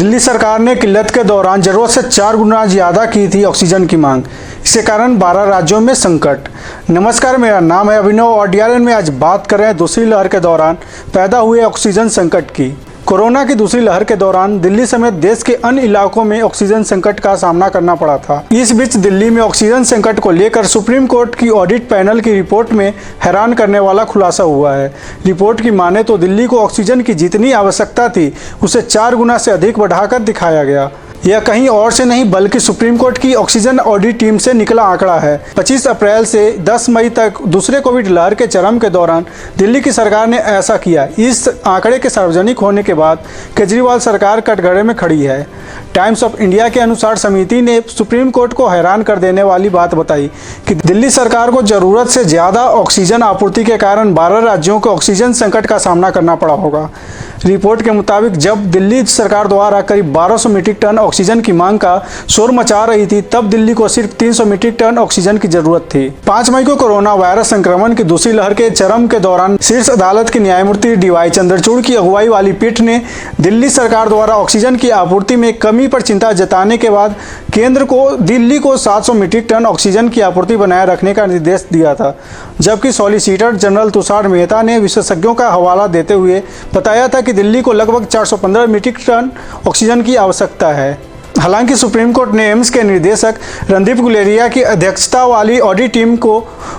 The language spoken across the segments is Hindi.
दिल्ली सरकार ने किल्लत के दौरान जरूरत से 4 गुना ज़्यादा की थी ऑक्सीजन की मांग। इसके कारण 12 राज्यों में संकट। नमस्कार, मेरा नाम है अभिनव और DRN में आज बात कर रहे हैं दूसरी लहर के दौरान पैदा हुए ऑक्सीजन संकट की। कोरोना की दूसरी लहर के दौरान दिल्ली समेत देश के अन्य इलाकों में ऑक्सीजन संकट का सामना करना पड़ा था। इस बीच दिल्ली में ऑक्सीजन संकट को लेकर सुप्रीम कोर्ट की ऑडिट पैनल की रिपोर्ट में हैरान करने वाला खुलासा हुआ है। रिपोर्ट की माने तो दिल्ली को ऑक्सीजन की जितनी आवश्यकता थी उसे 4 गुना से अधिक बढ़ाकर दिखाया गया। यह कहीं और से नहीं बल्कि सुप्रीम कोर्ट की ऑक्सीजन ऑडिट टीम से निकला आंकड़ा है। 25 अप्रैल से 10 मई तक दूसरे कोविड लहर के चरम के दौरान दिल्ली की सरकार ने ऐसा किया। इस आंकड़े के सार्वजनिक होने के बाद केजरीवाल सरकार कटघरे में खड़ी है। टाइम्स ऑफ इंडिया के अनुसार समिति ने सुप्रीम कोर्ट को हैरान कर देने वाली बात बताई कि दिल्ली सरकार को जरूरत से ज़्यादा ऑक्सीजन आपूर्ति के कारण 12 राज्यों को ऑक्सीजन संकट का सामना करना पड़ा होगा। रिपोर्ट के मुताबिक जब दिल्ली सरकार द्वारा करीब 1200 मीट्रिक टन ऑक्सीजन की मांग का शोर मचा रही थी, तब दिल्ली को सिर्फ 300 मीट्रिक टन ऑक्सीजन की जरूरत थी। 5 मई को कोरोना वायरस संक्रमण की दूसरी लहर के चरम के दौरान शीर्ष अदालत के न्यायमूर्ति DY चंद्रचूड़ की अगुवाई वाली पीठ ने दिल्ली सरकार द्वारा ऑक्सीजन की आपूर्ति में कमी पर चिंता जताने के बाद केंद्र को दिल्ली को 700 मीट्रिक टन ऑक्सीजन की आपूर्ति बनाए रखने का निर्देश दिया था। जबकि सॉलिसिटर जनरल तुषार मेहता ने विशेषज्ञों का हवाला देते हुए बताया था कि दिल्ली को लगभग 415 मीट्रिक टन ऑक्सीजन की आवश्यकता है। हालांकि सुप्रीम कोर्ट ने एम्स के निदेशक रणदीप गुलेरिया की अध्यक्षता वाली ऑडिट टीम को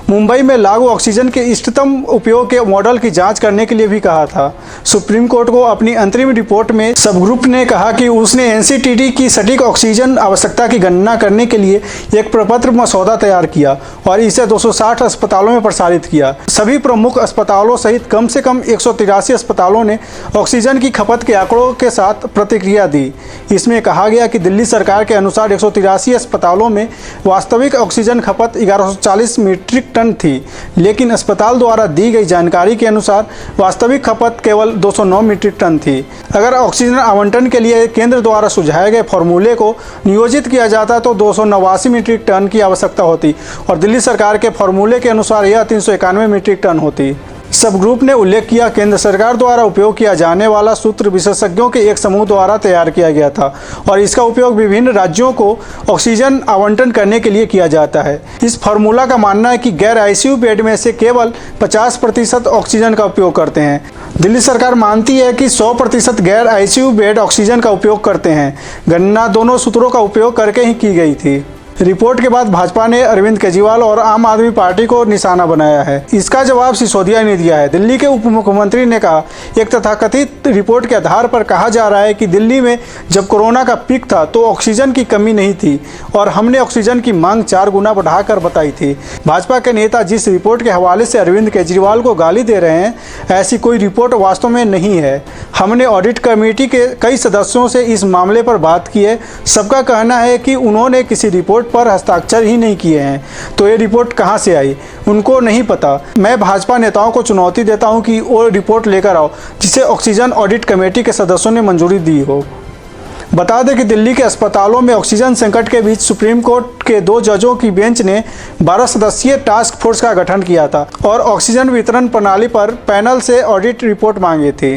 मुंबई में लागू ऑक्सीजन के इष्टतम उपयोग के मॉडल की जांच करने के लिए भी कहा था। सुप्रीम कोर्ट को अपनी अंतरिम रिपोर्ट में सब ग्रुप ने कहा कि उसने NCTD की सटीक ऑक्सीजन आवश्यकता की गणना करने के लिए एक प्रपत्र मसौदा तैयार किया और इसे 260 अस्पतालों में प्रसारित किया। सभी प्रमुख अस्पतालों सहित कम से कम 183 अस्पतालों ने ऑक्सीजन की खपत के आंकड़ों के साथ प्रतिक्रिया दी। इसमें कहा गया कि दिल्ली सरकार के अनुसार 183 अस्पतालों में वास्तविक ऑक्सीजन खपत 1140 मीट्रिक टन थी, लेकिन अस्पताल द्वारा दी गई जानकारी के अनुसार वास्तविक खपत केवल 209 मीट्रिक टन थी। अगर ऑक्सीजन आवंटन के लिए केंद्र द्वारा सुझाए गए फॉर्मूले को नियोजित किया जाता तो 289 मीट्रिक टन की आवश्यकता होती और दिल्ली सरकार के फॉर्मूले के अनुसार यह 391 मीट्रिक टन होती। सब ग्रुप ने उल्लेख किया केंद्र सरकार द्वारा उपयोग किया जाने वाला सूत्र विशेषज्ञों के एक समूह द्वारा तैयार किया गया था और इसका उपयोग विभिन्न राज्यों को ऑक्सीजन आवंटन करने के लिए किया जाता है। इस फार्मूला का मानना है कि गैर ICU बेड में से केवल 50% ऑक्सीजन का उपयोग करते हैं। दिल्ली सरकार मानती है कि 100% गैर ICU बेड ऑक्सीजन का उपयोग करते हैं। गणना दोनों सूत्रों का उपयोग करके ही की गई थी। रिपोर्ट के बाद भाजपा ने अरविंद केजरीवाल और आम आदमी पार्टी को निशाना बनाया है। इसका जवाब सिसोदिया ने दिया है। दिल्ली के उप मुख्यमंत्री ने कहा, एक तथाकथित रिपोर्ट के आधार पर कहा जा रहा है कि दिल्ली में जब कोरोना का पीक था तो ऑक्सीजन की कमी नहीं थी और हमने ऑक्सीजन की मांग 4 गुना बढ़ाकर बताई थी। भाजपा के नेता जिस रिपोर्ट के हवाले से अरविंद केजरीवाल को गाली दे रहे हैं, ऐसी कोई रिपोर्ट वास्तव में नहीं है। हमने ऑडिट कमेटी के कई सदस्यों से इस मामले पर बात की है। सबका कहना है कि उन्होंने किसी रिपोर्ट पर हस्ताक्षर ही नहीं किए हैं, तो ये रिपोर्ट कहां से आई उनको नहीं पता। मैं भाजपा नेताओं को चुनौती देता हूं कि वो रिपोर्ट लेकर आओ जिसे ऑक्सीजन ऑडिट कमेटी के सदस्यों ने मंजूरी दी हो। बता दें कि दिल्ली के अस्पतालों में ऑक्सीजन संकट के बीच सुप्रीम कोर्ट के 2 जजों की बेंच ने 12 सदस्यीय टास्क फोर्स का गठन किया था और ऑक्सीजन वितरण प्रणाली पर पैनल से ऑडिट रिपोर्ट मांगी थी।